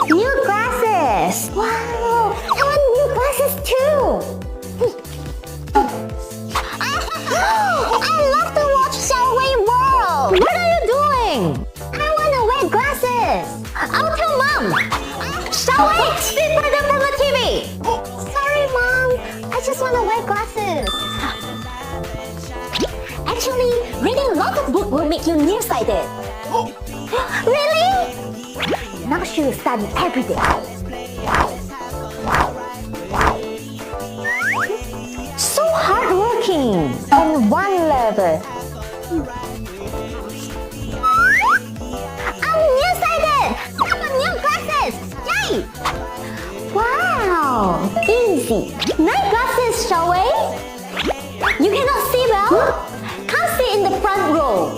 New glasses! Wow! I want new glasses too! I love to watch Xiaowei World! What are you doing? I want to wear glasses! I'll tell Mom! Xiaowei! Stay further from the TV! Sorry, Mom! I just want to wear glasses! Actually, reading lots of books will make you nearsighted. Really? Now she will study every day. So hardworking on one level. I'm nearsighted! I want new glasses! Yay! Wow! Easy. Night glasses, shall we? You cannot see well? Come sit in the front row.